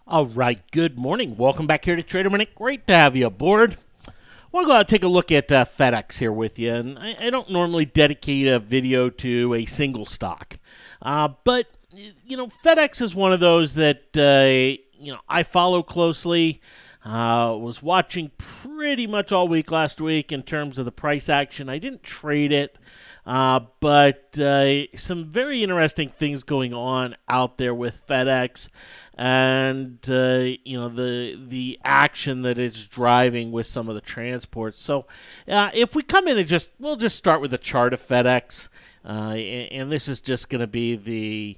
All right, good morning. Welcome back here to Trader Minute. Great to have you aboard. I want to go out and take a look at FedEx here with you. And I don't normally dedicate a video to a single stock. But, FedEx is one of those that, I follow closely. Was watching pretty much all week last week in terms of the price action. I didn't trade it. But some very interesting things going on out there with FedEx, and the action that it's driving with some of the transports. So if we come in and we'll just start with a chart of FedEx, and this is just going to be the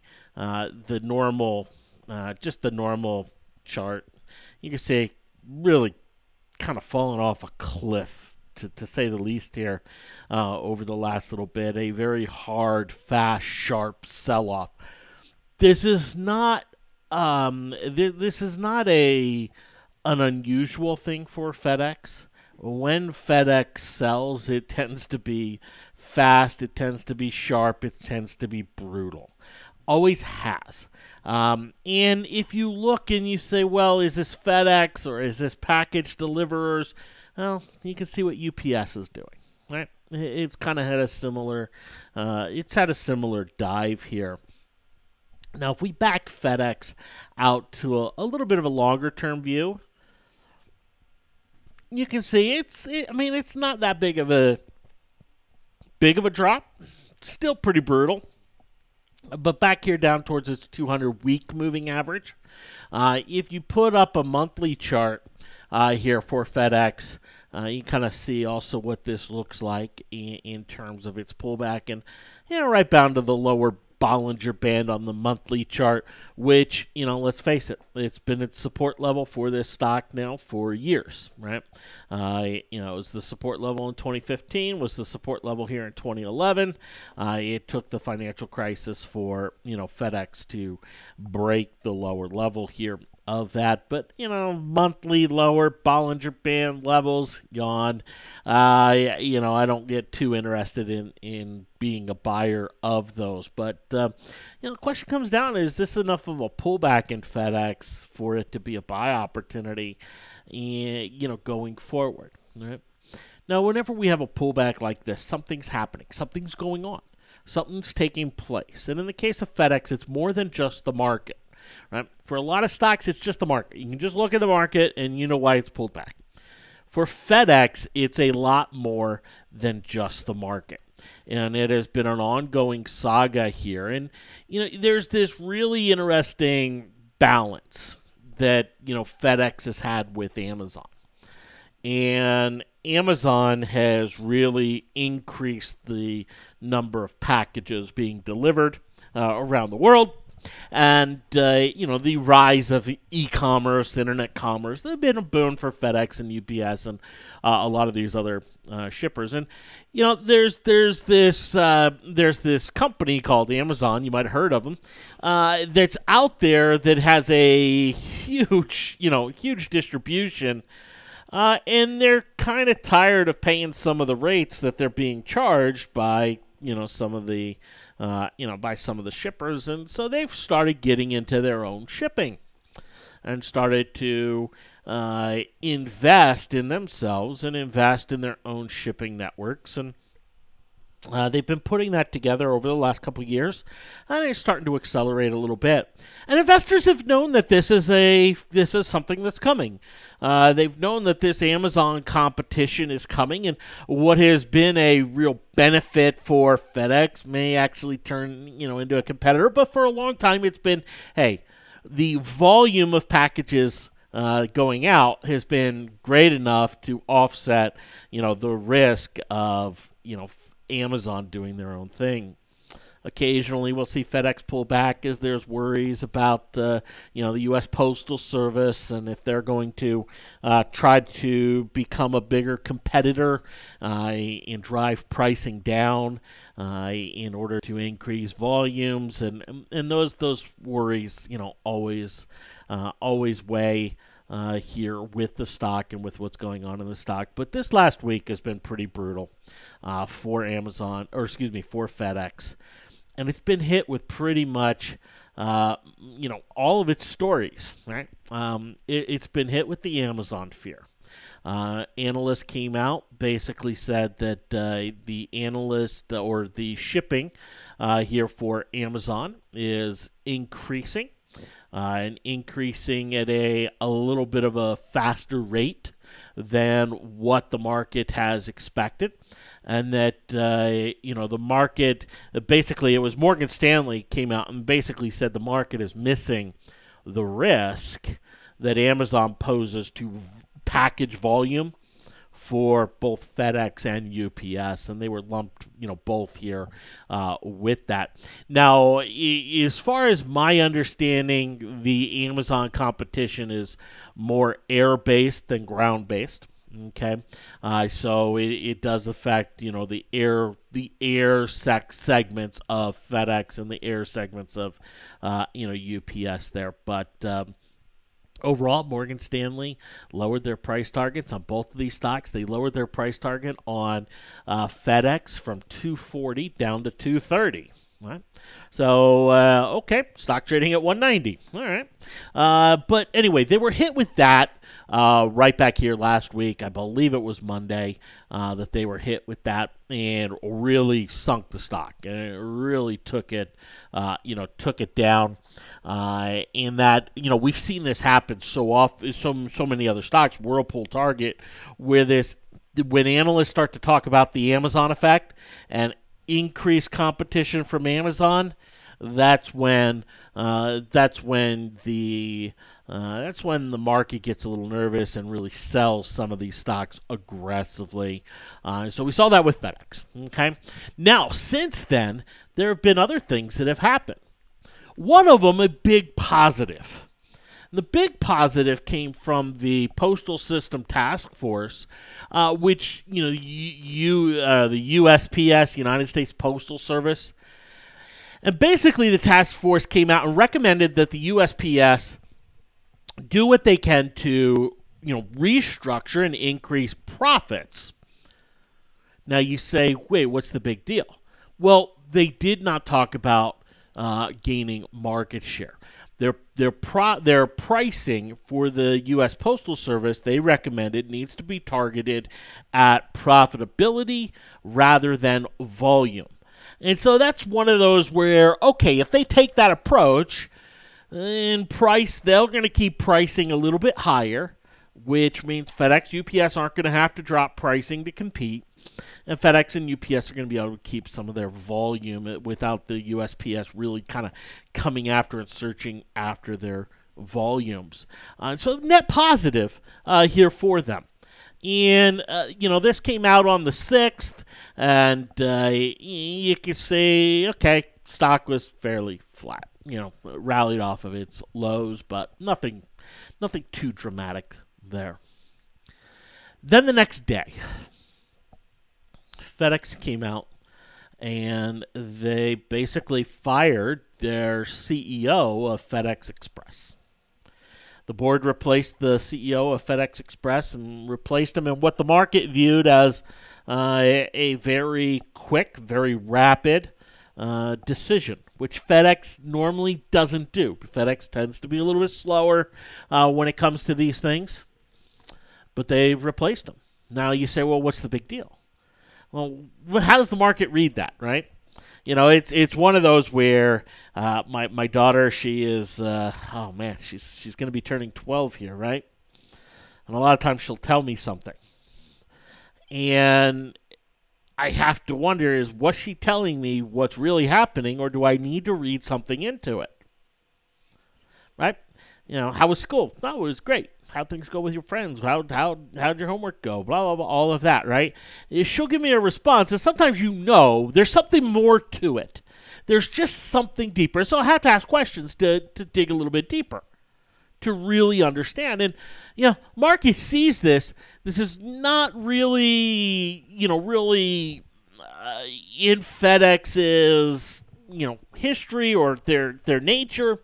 normal, just the normal chart. You can see really kind of falling off a cliff. To say the least here, over the last little bit, a very hard, fast, sharp sell-off. This is not an unusual thing for FedEx. When FedEx sells, it tends to be fast, it tends to be sharp, it tends to be brutal. Always has. And if you look and you say, well, is this FedEx or is this package deliverers? Well, you can see what UPS is doing, right? It's kind of had a similar, dive here. Now, if we back FedEx out to a little bit of a longer term view, you can see it's not that big of a drop. Still pretty brutal. But back here down towards its 200-week moving average. If you put up a monthly chart here for FedEx, you kind of see also what this looks like in terms of its pullback. And, right down to the lower Bollinger Band on the monthly chart, which, let's face it, it's been its support level for this stock now for years, right? It was the support level in 2015, was the support level here in 2011. It took the financial crisis for, FedEx to break the lower level here of that, but monthly lower Bollinger Band levels, yawn. I don't get too interested in being a buyer of those, but the question comes down: is this enough of a pullback in FedEx for it to be a buy opportunity? Going forward, right? Now, whenever we have a pullback like this, something's happening, something's going on, something's taking place, and in the case of FedEx, it's more than just the market. Right? For a lot of stocks, it's just the market. You can just look at the market and you know why it's pulled back. For FedEx, it's a lot more than just the market. And it has been an ongoing saga here. And, there's this really interesting balance that, FedEx has had with Amazon. And Amazon has really increased the number of packages being delivered around the world. And, the rise of e-commerce, internet commerce, they've been a boon for FedEx and UPS and a lot of these other shippers. And, there's this company called Amazon, you might have heard of them, that's out there that has a huge distribution. And they're kind of tired of paying some of the rates that they're being charged by, some of the by some of the shippers, and so they've started getting into their own shipping and started to invest in themselves and invest in their own shipping networks, and they've been putting that together over the last couple of years, and it's starting to accelerate a little bit. And investors have known that this is something that's coming. They've known that this Amazon competition is coming, and what has been a real benefit for FedEx may actually turn into a competitor. But for a long time, it's been, hey, the volume of packages going out has been great enough to offset the risk of Amazon doing their own thing. Occasionally, we'll see FedEx pull back as there's worries about the U.S. Postal Service and if they're going to try to become a bigger competitor and drive pricing down in order to increase volumes, and those worries always weigh here with the stock and with what's going on in the stock. But this last week has been pretty brutal for FedEx. And it's been hit with pretty much all of its stories, right? It's been hit with the Amazon fear. Analysts came out, basically said that the analyst or the shipping here for Amazon is increasing, and increasing at a little bit of a faster rate than what the market has expected. And that, the market, basically it was Morgan Stanley came out and basically said the market is missing the risk that Amazon poses to package volume for both FedEx and UPS, and they were lumped, both here with that. Now, as far as my understanding, the Amazon competition is more air-based than ground-based. Okay, so it does affect the air segments of FedEx and the air segments of UPS there, but overall, Morgan Stanley lowered their price targets on both of these stocks. They lowered their price target on FedEx from $240 down to $230. Right. So, okay, stock trading at $190. All right. But anyway, they were hit with that right back here last week. I believe it was Monday that they were hit with that and really sunk the stock. And it really took it down. And that, we've seen this happen so often, so many other stocks, Whirlpool, Target, where when analysts start to talk about the Amazon effect and increased competition from Amazon, that's when the market gets a little nervous and really sells some of these stocks aggressively. So we saw that with FedEx. Okay, now since then there have been other things that have happened. One of them, a big positive. The big positive came from the Postal System Task Force, which, the USPS, United States Postal Service. And basically the task force came out and recommended that the USPS do what they can to, restructure and increase profits. Now you say, wait, what's the big deal? Well, they did not talk about gaining market share. Their pricing for the U.S. Postal Service, they recommended, needs to be targeted at profitability rather than volume. And so that's one of those where, okay, if they take that approach in price, they're going to keep pricing a little bit higher, which means FedEx, UPS aren't going to have to drop pricing to compete. And FedEx and UPS are going to be able to keep some of their volume without the USPS really kind of coming after and searching after their volumes. So net positive here for them. And, this came out on the 6th, and you could say, okay, stock was fairly flat. Rallied off of its lows, but nothing too dramatic there. Then the next day, FedEx came out and they basically fired their CEO of FedEx Express. The board replaced the CEO of FedEx Express and replaced him in what the market viewed as a very quick, very rapid decision, which FedEx normally doesn't do. FedEx tends to be a little bit slower when it comes to these things, but they've replaced him. Now you say, well, what's the big deal? Well, how does the market read that, right? It's one of those where my daughter, she is, she's going to be turning 12 here, right? And a lot of times she'll tell me something. And I have to wonder, is what she telling me what's really happening, or do I need to read something into it? Right? How was school? No, it was great. How'd things go with your friends? How'd your homework go? Blah, blah, blah, all of that, right? She'll give me a response, and sometimes there's something more to it. There's just something deeper. So I have to ask questions to dig a little bit deeper, to really understand. And, market sees this. This is not really, really in FedEx's, history or their nature.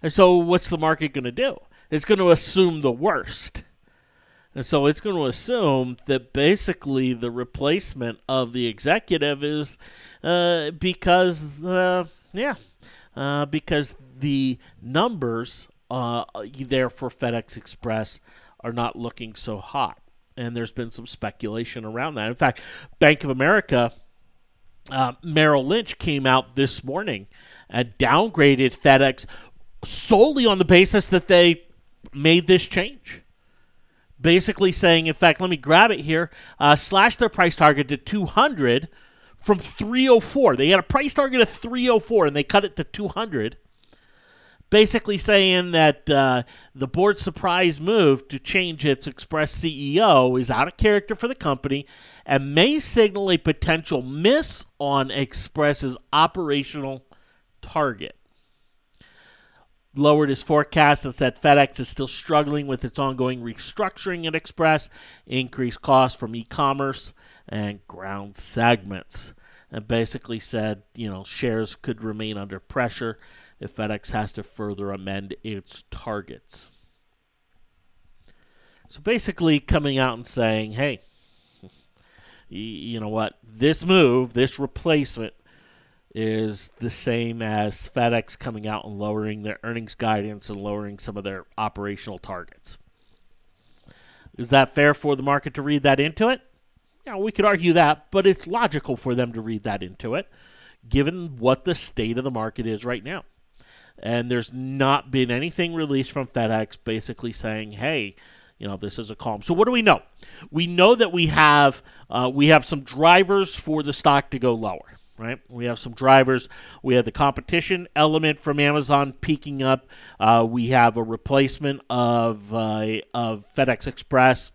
And so what's the market going to do? It's going to assume the worst. And so it's going to assume that basically the replacement of the executive is because the numbers there for FedEx Express are not looking so hot. And there's been some speculation around that. In fact, Bank of America, Merrill Lynch came out this morning and downgraded FedEx solely on the basis that they made this change. Basically saying, in fact, let me grab it here, slash their price target to 200 from 304. They had a price target of 304 and they cut it to 200. Basically saying that the board's surprise move to change its Express CEO is out of character for the company and may signal a potential miss on Express's operational target. Lowered his forecast and said FedEx is still struggling with its ongoing restructuring at Express, increased costs from e-commerce and ground segments. And basically said, shares could remain under pressure if FedEx has to further amend its targets. So basically coming out and saying, hey, you know what? This move, this replacement, is the same as FedEx coming out and lowering their earnings guidance and lowering some of their operational targets. Is that fair for the market to read that into it? Yeah, we could argue that, but it's logical for them to read that into it, given what the state of the market is right now. And there's not been anything released from FedEx basically saying, hey, this is a calm. So what do we know? We know that we have some drivers for the stock to go lower. Right? We have some drivers. We have the competition element from Amazon peaking up. We have a replacement of FedEx Express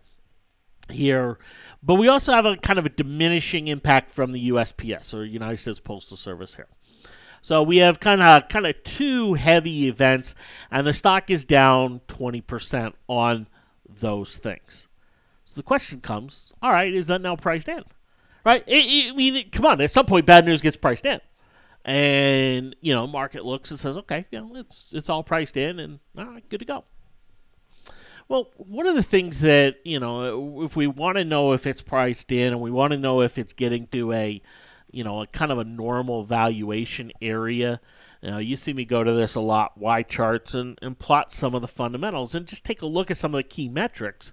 here. But we also have a kind of a diminishing impact from the USPS, or United States Postal Service here. So we have kind of two heavy events, and the stock is down 20% on those things. So the question comes, all right, is that now priced in? Right? Come on. At some point, bad news gets priced in, and market looks and says, okay, it's all priced in, and all right, good to go. Well, one of the things that if we want to know if it's priced in, and we want to know if it's getting to a kind of a normal valuation area. You see me go to this a lot, Y charts, and plot some of the fundamentals, and just take a look at some of the key metrics.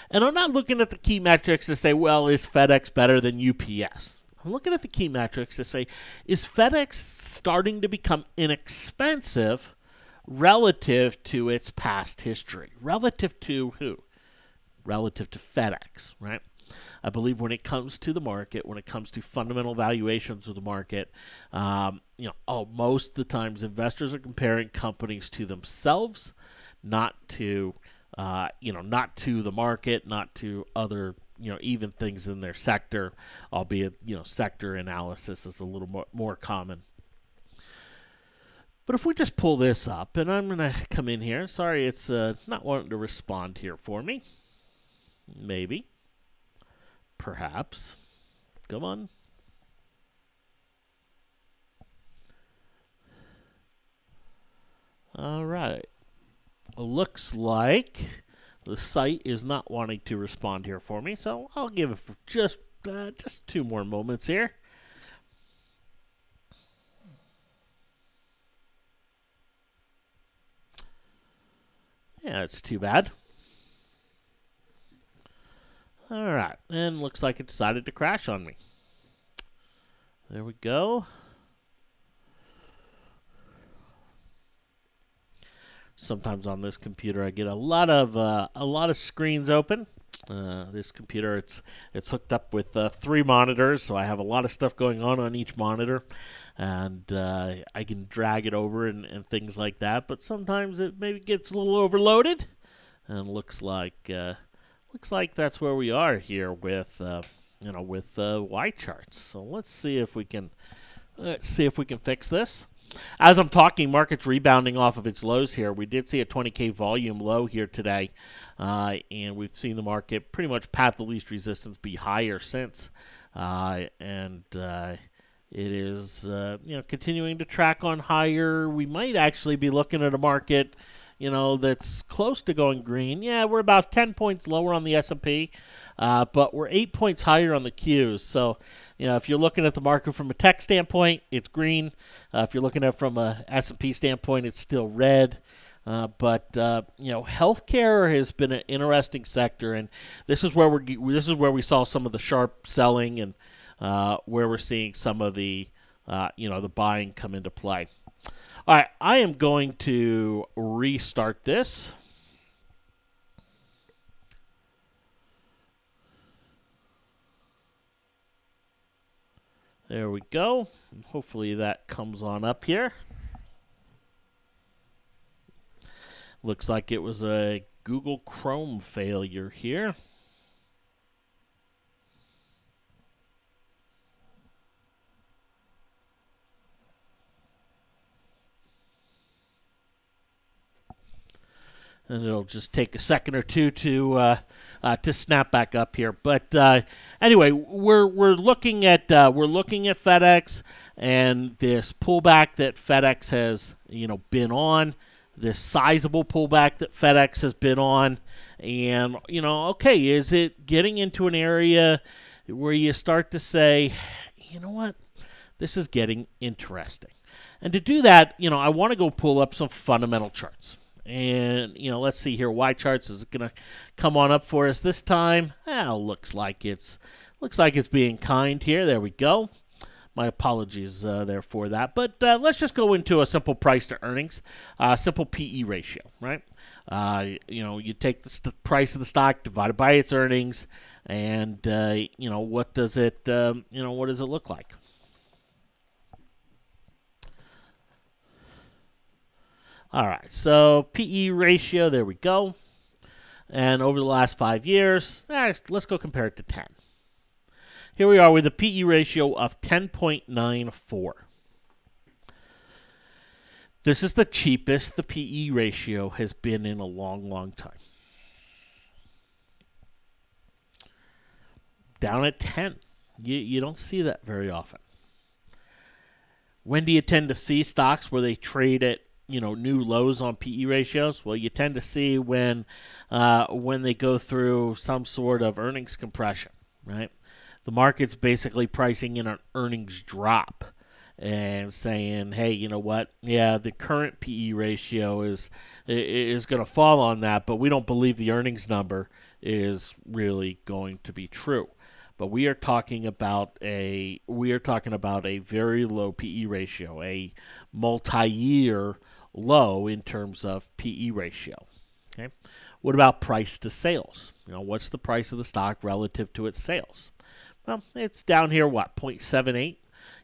And I'm not looking at the key metrics to say, well, is FedEx better than UPS? I'm looking at the key metrics to say, is FedEx starting to become inexpensive relative to its past history? Relative to who? Relative to FedEx, right? I believe when it comes to the market, when it comes to fundamental valuations of the market, most of the times investors are comparing companies to themselves, not to the market, not to other, even things in their sector, albeit, sector analysis is a little more common. But if we just pull this up, and I'm going to come in here. Sorry, it's not wanting to respond here for me. Maybe. Perhaps. Come on. All right. Looks like the site is not wanting to respond here for me, so I'll give it for just 2 more moments here. Yeah, it's too bad. All right, and looks like it decided to crash on me. There we go. Sometimes on this computer I get a lot of screens open. This computer, it's hooked up with 3 monitors, so I have a lot of stuff going on each monitor, and I can drag it over and things like that. But sometimes it maybe gets a little overloaded, and looks like that's where we are here with Y charts. So let's see if we can fix this. As I'm talking, market's rebounding off of its lows here. We did see a 20K volume low here today, and we've seen the market pretty much path the least resistance be higher since, and it is continuing to track on higher. We might actually be looking at a market, that's close to going green. Yeah, we're about 10 points lower on the S&P, but we're 8 points higher on the Qs. So, if you're looking at the market from a tech standpoint, it's green. If you're looking at it from a S&P standpoint, it's still red. But healthcare has been an interesting sector, and this is where we saw some of the sharp selling, and where we're seeing some of the the buying come into play. All right, I am going to restart this. There we go. Hopefully that comes on up here. Looks like it was a Google Chrome failure here. And it'll just take a second or two to snap back up here. But anyway, we're looking at FedEx and this pullback that FedEx has been on, this sizable pullback that FedEx has been on, and okay, is it getting into an area where you start to say, you know what, this is getting interesting. And to do that, I want to go pull up some fundamental charts. And, let's see here. Y charts is going to come on up for us this time. Looks like it's being kind here. There we go. My apologies there for that. But let's just go into a simple price to earnings, simple PE ratio, right? You take the price of the stock divided by its earnings, and what does it look like? All right, so PE ratio, there we go. And over the last 5 years, let's go compare it to 10. Here we are with a PE ratio of 10.94. This is the cheapest the PE ratio has been in a long, long time. Down at 10. You don't see that very often. When do you tend to see stocks where they trade at new lows on PE ratios? Well, you tend to see when they go through some sort of earnings compression, right? The market's basically pricing in an earnings drop and saying, hey, you know what? Yeah, the current PE ratio is going to fall on that, but we don't believe the earnings number is really going to be true. But we are talking about a very low PE ratio, a multi-year low in terms of PE ratio. Okay, what about price to sales? What's the price of the stock relative to its sales? Well, it's down here, 0.78.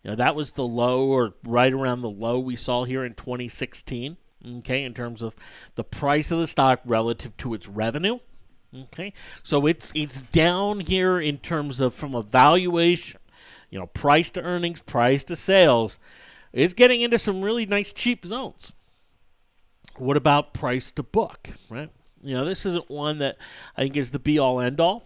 That was the low, or right around the low we saw here in 2016. Okay, in terms of the price of the stock relative to its revenue. Okay, so it's down here in terms of from a valuation, price to earnings, price to sales. It's getting into some really nice cheap zones. What about price to book, right? This isn't one that I think is the be-all, end-all.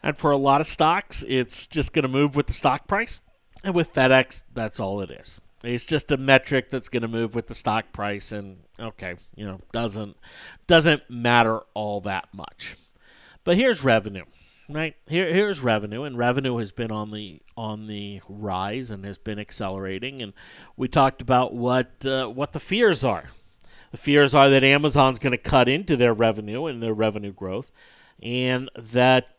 And for a lot of stocks, it's just going to move with the stock price. And with FedEx, that's all it is. It's just a metric that's going to move with the stock price, and okay, doesn't matter all that much. But here's revenue, right? Here's revenue, and revenue has been on the rise and has been accelerating. And we talked about what the fears are. The fears are that Amazon's going to cut into their revenue and their revenue growth, and that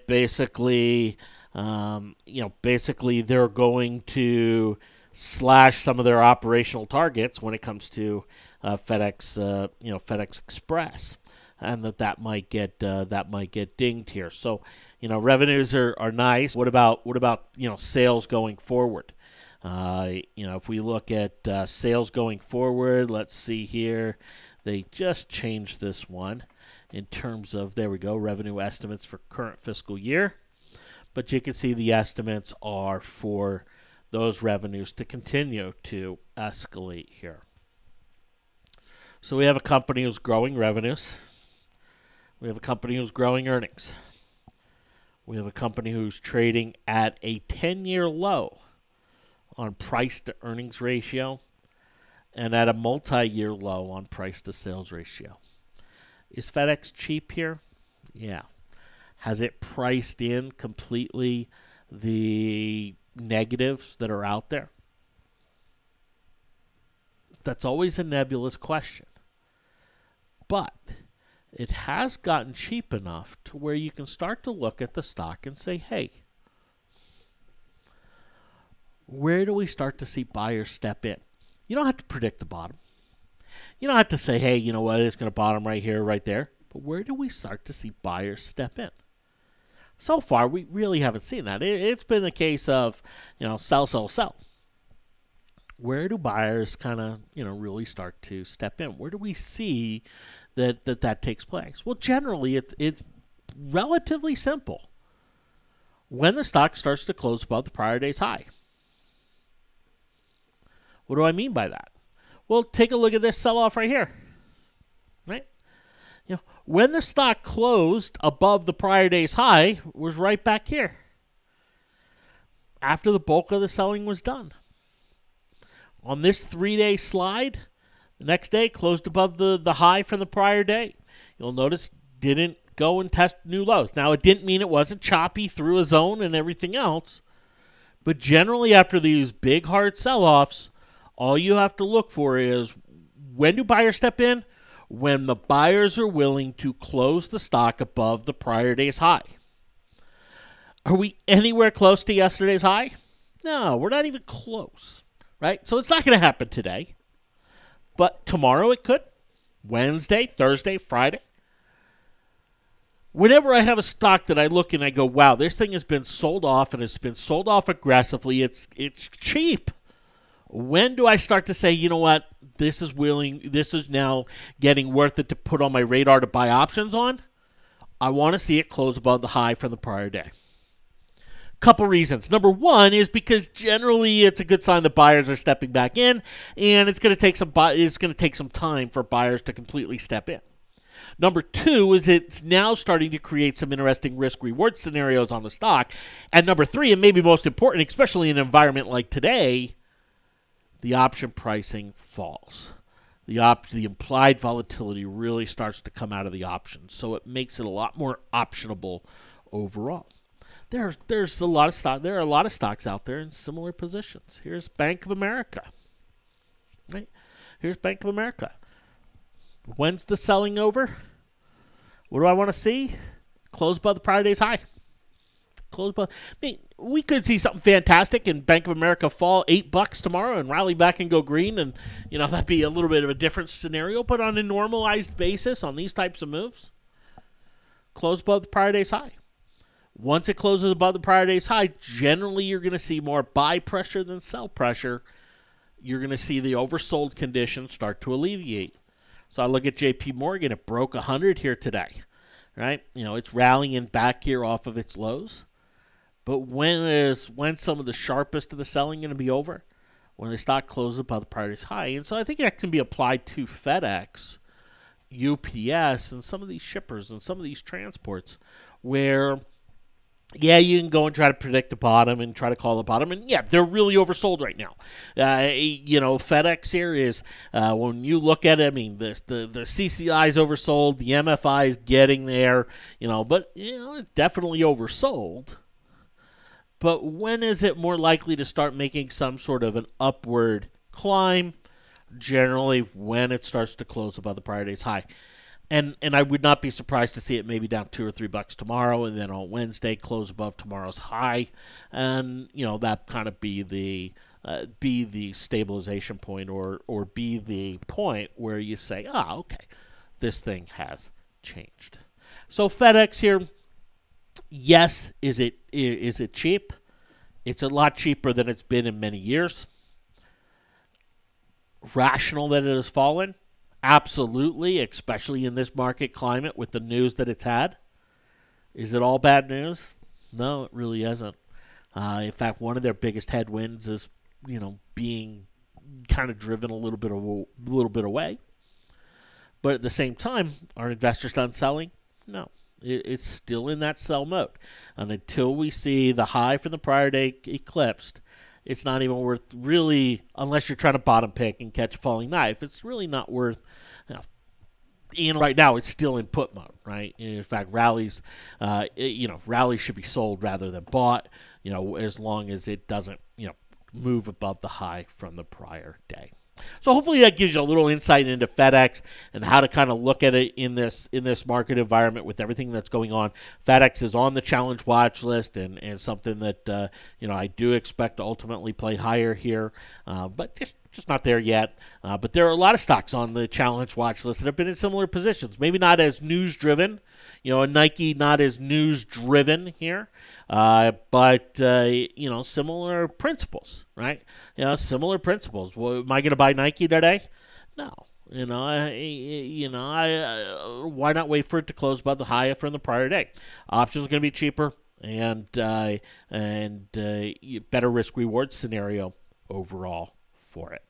basically they're going to slash some of their operational targets when it comes to FedEx Express, and that might get dinged here. So revenues are nice. What about sales going forward? If we look at sales going forward, let's see here. They just changed this one in terms of, there we go, revenue estimates for current fiscal year. But you can see the estimates are for those revenues to continue to escalate here. So we have a company who's growing revenues. We have a company who's growing earnings. We have a company who's trading at a 10-year low on price to earnings ratio. and at a multi-year low on price-to-sales ratio. Is FedEx cheap here? Yeah. Has it priced in completely the negatives that are out there? That's always a nebulous question. But it has gotten cheap enough to where you can start to look at the stock and say, hey, where do we start to see buyers step in? You don't have to predict the bottom. You don't have to say, hey, you know what, it's going to bottom right here, right there. But where do we start to see buyers step in? So far, we really haven't seen that. It's been the case of, sell, sell, sell. Where do buyers kind of, really start to step in? Where do we see that takes place? Well, generally, it's relatively simple. When the stock starts to close above the prior day's high. What do I mean by that? Well, take a look at this sell-off right here. Right? When the stock closed above the prior day's high, it was right back here. After the bulk of the selling was done. On this 3-day slide, the next day closed above the high from the prior day. You'll notice didn't go and test new lows. Now, it didn't mean it wasn't choppy through a zone and everything else. But generally, after these big, hard sell-offs, all you have to look for is, when do buyers step in? When the buyers are willing to close the stock above the prior day's high. Are we anywhere close to yesterday's high? No, we're not even close, right? So it's not going to happen today. But tomorrow it could. Wednesday, Thursday, Friday. Whenever I have a stock that I look and I go, wow, this thing has been sold off and it's been sold off aggressively. It's cheap. When do I start to say, you know what, this is now getting worth it to put on my radar to buy options on? I want to see it close above the high from the prior day. Couple reasons. Number one is because generally it's a good sign that buyers are stepping back in, and it's going to take some time for buyers to completely step in. Number two is it's now starting to create some interesting risk-reward scenarios on the stock. And number three, and maybe most important, especially in an environment like today, the option pricing falls. The implied volatility really starts to come out of the options, so it makes it a lot more optionable overall. There's a lot of stock. There are a lot of stocks out there in similar positions. Here's Bank of America. Right? Here's Bank of America. When's the selling over? What do I want to see? Close above the prior day's high. We could see something fantastic and Bank of America fall $8 tomorrow and rally back and go green, and that'd be a little bit of a different scenario. But on a normalized basis, on these types of moves, close above the prior day's high. Once it closes above the prior day's high, generally you're going to see more buy pressure than sell pressure. You're going to see the oversold conditions start to alleviate. So I look at JP Morgan, it broke 100 here today, right? It's rallying back here off of its lows. But when some of the sharpest of the selling going to be over? When the stock closes above the prior day's high. And so I think that can be applied to FedEx, UPS, and some of these shippers and some of these transports where, yeah, you can go and try to predict the bottom and try to call the bottom. And, yeah, they're really oversold right now. FedEx here is, when you look at it, I mean, the CCI is oversold. The MFI is getting there, but, definitely oversold. But when is it more likely to start making some sort of an upward climb? Generally, when it starts to close above the prior day's high. And I would not be surprised to see it maybe down $2 or $3 tomorrow, and then on Wednesday close above tomorrow's high, and that kind of be the stabilization point, or be the point where you say, okay, this thing has changed. So FedEx here, yes, is it cheap? It's a lot cheaper than it's been in many years. Rational that it has fallen? Absolutely, especially in this market climate with the news that it's had. Is it all bad news? No, it really isn't. In fact, one of their biggest headwinds is, being kind of driven a little bit away. But at the same time, are investors done selling? No. It's still in that sell mode. And until we see the high from the prior day eclipsed, it's not even worth really, unless you're trying to bottom pick and catch a falling knife. It's really not worth, and right now it's still in put mode, right? In fact, rallies, rallies should be sold rather than bought, as long as it doesn't, move above the high from the prior day. So hopefully that gives you a little insight into FedEx and how to kind of look at it in this market environment with everything that's going on. FedEx is on the challenge watch list and something that I do expect to ultimately play higher here, but just not there yet. But there are a lot of stocks on the challenge watch list that have been in similar positions. Maybe not as news driven, a Nike not as news driven here, but similar principles, right? Similar principles. Well, am I going to buy Nike today? No. Why not wait for it to close above the high from the prior day? Options going to be cheaper and better risk reward scenario overall for it.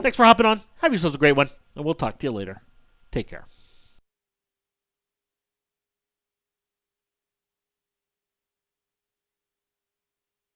Thanks for hopping on. Have yourselves a great one, and we'll talk to you later. Take care.